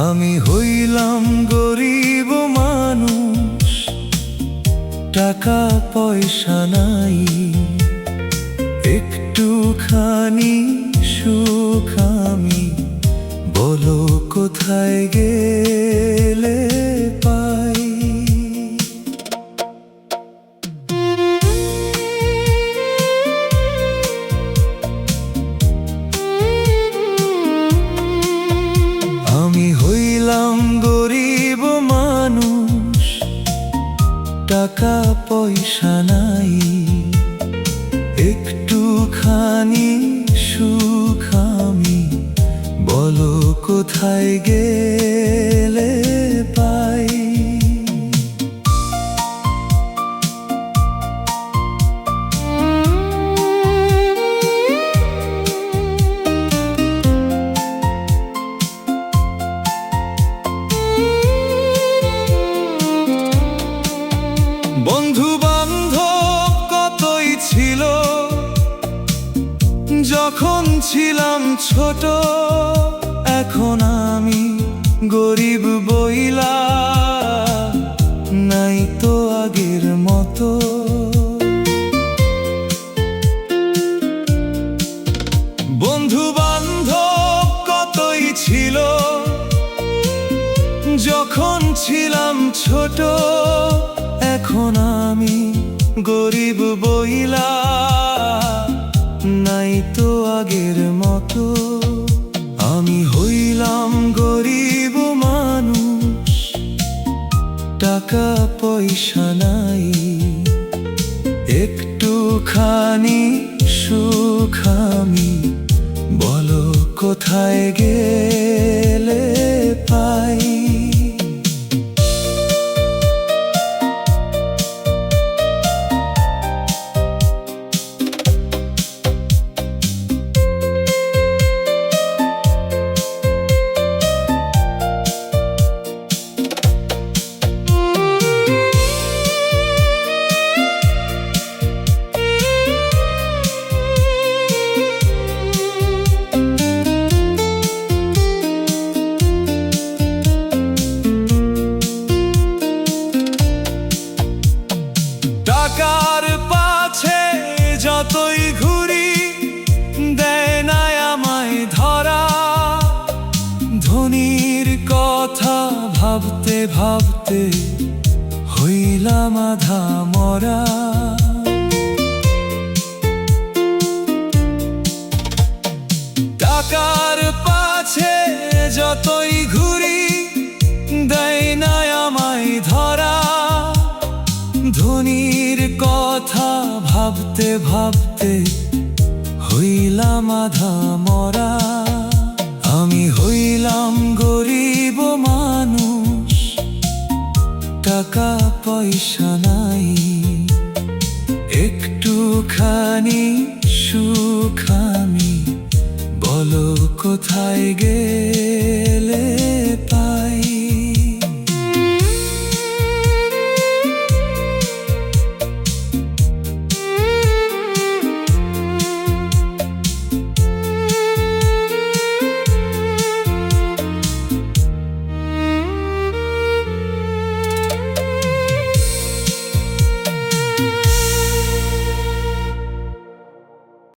আমি হইলাম গরিব মানুষ, টাকা পয়সা নাই, একটুখানি সুখ আমি বলো কোথায় গেলে পাই। আমি হইলাম গরিব মানুষ, টাকা পয়সা নাই, একটুখানি সুখ আমি বলো কোথায় গেলে পাই। বন্ধু বান্ধব কতই ছিল যখন ছিলাম ছোট, এখন আমি গরিব বইলা নাই তো আগের মতো। বন্ধু বান্ধব কতই ছিল যখন ছিলাম ছোট, এখন আমি গরিব বইলা নাই তো আগের মতো। আমি হইলাম গরিব মানুষ, টাকা পয়সা নাই, একটুখানি সুখ আমি বলো কোথায় গেলে পাই। টাকার পাছে যতই ঘুরি দেয় না আমায় ধরা, ধনীর কথা ভাবতে ভাবতে হইলাম আধা মরা। টাকার পাছে যতই ঘুরি দেয় না আমায় ধরা, ধনীর কথা ভাবতে ভাবতে হইলাম আধা মরা। আমি হইলাম গরিব মানুষ, টাকা পয়সা নাই, একটুখানি সুখ আমি বলো কোথায় গেলে